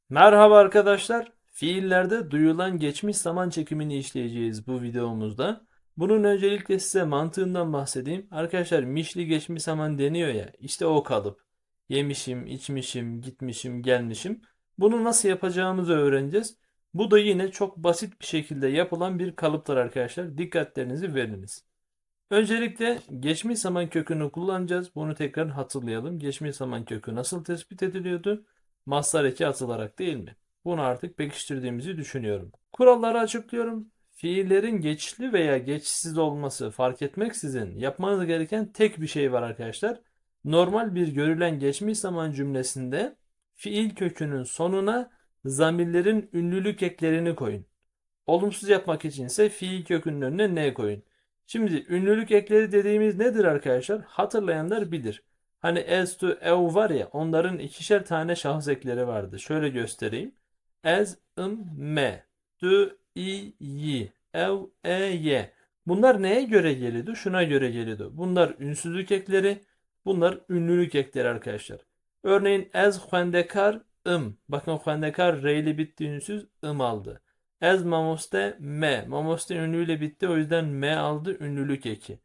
Merhaba arkadaşlar. Fiillerde duyulan geçmiş zaman çekimini işleyeceğiz bu videomuzda. Bunun öncelikle size mantığından bahsedeyim. Arkadaşlar mişli geçmiş zaman deniyor ya. İşte o kalıp. Yemişim, içmişim, gitmişim, gelmişim. Bunu nasıl yapacağımızı öğreneceğiz. Bu da yine çok basit bir şekilde yapılan bir kalıptır arkadaşlar. Dikkatlerinizi veriniz. Öncelikle geçmiş zaman kökünü kullanacağız. Bunu tekrar hatırlayalım. Geçmiş zaman kökü nasıl tespit ediliyordu? Mazhar eki atılarak değil mi? Bunu artık pekiştirdiğimizi düşünüyorum. Kuralları açıklıyorum. Fiillerin geçişli veya geçişsiz olması fark etmeksizin yapmanız gereken tek bir şey var arkadaşlar. Normal bir görülen geçmiş zaman cümlesinde fiil kökünün sonuna zamirlerin ünlülük eklerini koyun. Olumsuz yapmak için ise fiil kökünün önüne ne koyun. Şimdi ünlülük ekleri dediğimiz nedir arkadaşlar? Hatırlayanlar bilir. Hani as to, ev var ya, onların ikişer tane şahıs ekleri vardı. Şöyle göstereyim. As, me, to, yi, ev, ye. Bunlar neye göre geliyordu? Şuna göre geliyordu. Bunlar ünsüzlük ekleri. Bunlar ünlülük ekleri arkadaşlar. Örneğin as huendekar, Bakın huendekar r ile bitti, ünsüz aldı. Ez mamoste me. Mamoste ünlüyle bitti. O yüzden me aldı, ünlülük eki.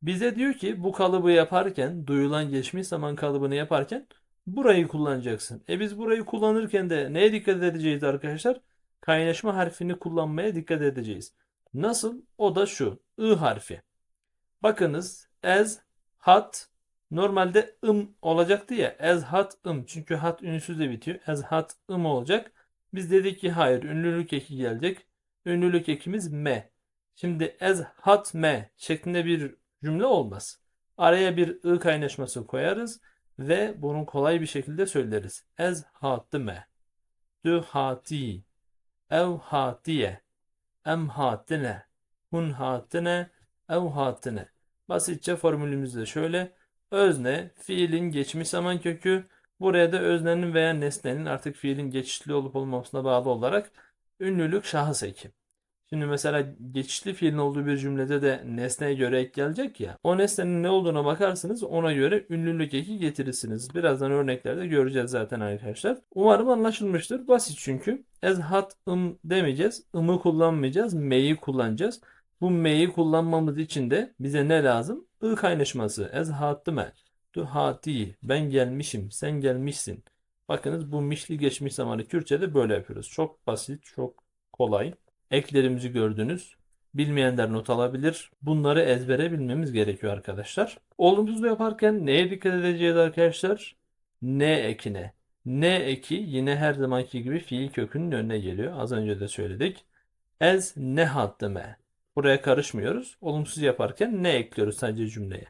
Bize diyor ki bu kalıbı yaparken, duyulan geçmiş zaman kalıbını yaparken burayı kullanacaksın. Biz burayı kullanırken de neye dikkat edeceğiz arkadaşlar? Kaynaşma harfini kullanmaya dikkat edeceğiz. Nasıl? O da şu. I harfi. Bakınız as, hat, normalde olacaktı ya. As hat Çünkü hat ünsüzle bitiyor. As hat olacak. Biz dedik ki hayır, ünlülük eki gelecek. Ünlülük ekimiz me. Şimdi as hat me şeklinde bir cümle olmaz. Araya bir ı kaynaşması koyarız ve bunu kolay bir şekilde söyleriz. As hattı me. Du hati. Ev hatiye. Em hatine. Hun hatine. Ev hatine. Basitçe formülümüz de şöyle. Özne, fiilin geçmiş zaman kökü. Buraya da öznenin veya nesnenin, artık fiilin geçişli olup olmamasına bağlı olarak, ünlülük şahıs eki. Şimdi mesela geçişli fiilin olduğu bir cümlede de nesneye göre ek gelecek ya. O nesnenin ne olduğuna bakarsınız, ona göre ünlülük eki getirirsiniz. Birazdan örneklerde göreceğiz zaten arkadaşlar. Umarım anlaşılmıştır. Basit çünkü. Ezhat demeyeceğiz. Im'ı kullanmayacağız. Me'yi kullanacağız. Bu me'yi kullanmamız için de bize ne lazım? I kaynaşması. Ezhatıme. Du hati. Ben gelmişim. Sen gelmişsin. Bakınız, bu mişli geçmiş zamanı Kürtçe'de böyle yapıyoruz. Çok basit, çok kolay. Eklerimizi gördünüz. Bilmeyenler not alabilir. Bunları ezbere bilmemiz gerekiyor arkadaşlar. Olumsuz yaparken neye dikkat edeceğiz arkadaşlar? Ne ekine. Ne eki yine her zamanki gibi fiil kökünün önüne geliyor. Az önce de söyledik. Ez ne hattıme. Buraya karışmıyoruz. Olumsuz yaparken ne ekliyoruz sadece cümleye.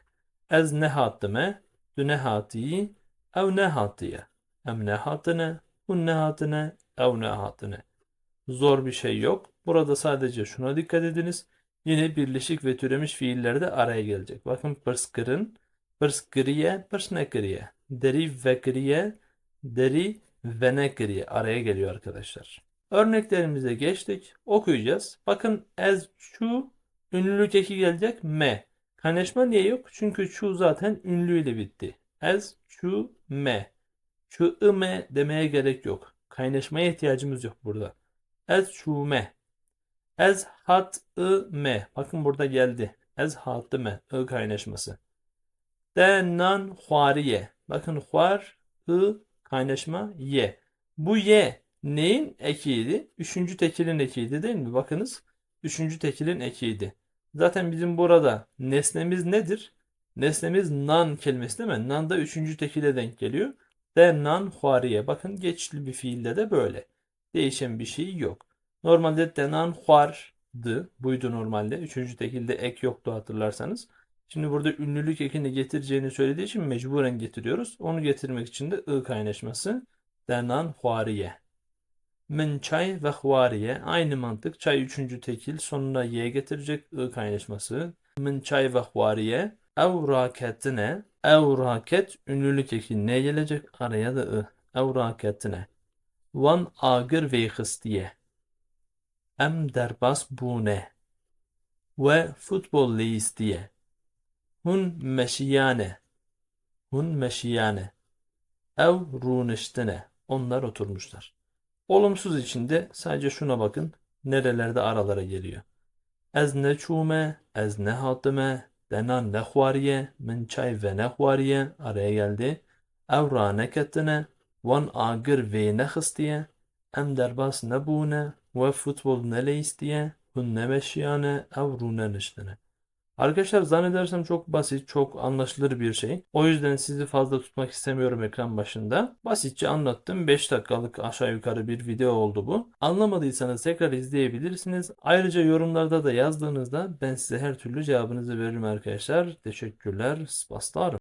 Ez ne hattıme. Du ne hatiyi. Ev ne hatiye. Em ne hatine. Hun ne hatine. Ev ne hatine. Zor bir şey yok. Burada sadece şuna dikkat ediniz. Yine birleşik ve türemiş fiiller de araya gelecek. Bakın pırskırın, pırskırıye, pırsnekırıye. Deri ve kırıye, deri ve ne kırıye araya geliyor arkadaşlar. Örneklerimize geçtik. Okuyacağız. Bakın as şu ünlülük eki gelecek me. Kaynaşma niye yok? Çünkü şu zaten ünlüyle bitti. As şu me. Şu me demeye gerek yok. Kaynaşmaya ihtiyacımız yok burada. Ez şume. Ez hat me. Bakın burada geldi. Ez hatı me. I kaynaşması. Denan huariye. Bakın huar, kaynaşma, ye. Bu ye neyin ekiydi? Üçüncü tekilin ekiydi değil mi? Bakınız. Üçüncü tekilin ekiydi. Zaten bizim burada nesnemiz nedir? Nesnemiz nan kelimesi değil mi? Nan da üçüncü tekile denk geliyor. Denan huariye. Bakın geçişli bir fiilde de böyle. Değişen bir şey yok. Normalde denan huardı. Buydu normalde. Üçüncü tekilde ek yoktu, hatırlarsanız. Şimdi burada ünlülük ekini getireceğini söylediği için mecburen getiriyoruz. Onu getirmek için de ı kaynaşması. Denan huariye. Min çay ve huariye. Aynı mantık. Çay üçüncü tekil. Sonuna y getirecek. I kaynaşması. Min çay ve huariye. Evraketine. Evraket ünlülük eki ne gelecek? Araya da ı. Evraketine. Van agır ve hıstiye. Em derbas bune. Ve futbol listiye. Hun meşiyane. Hun meşiyane. Ev runiştine. Onlar oturmuşlar. Olumsuz içinde sadece şuna bakın. Nerelerde aralara geliyor. Ez neçûme, ez nehatime, dena nexwariye, min çay ve nexwariye araya geldi. Ev ra neketine, wan agir vê nexistiye, em derbas nebûne, ve futbol neleystiye, hun nemeşiyane, ev rû neniştine. Arkadaşlar zannedersem çok basit, çok anlaşılır bir şey. O yüzden sizi fazla tutmak istemiyorum ekran başında. Basitçe anlattım. 5 dakikalık aşağı yukarı bir video oldu bu. Anlamadıysanız tekrar izleyebilirsiniz. Ayrıca yorumlarda da yazdığınızda ben size her türlü cevabınızı veririm arkadaşlar. Teşekkürler. Spaslar.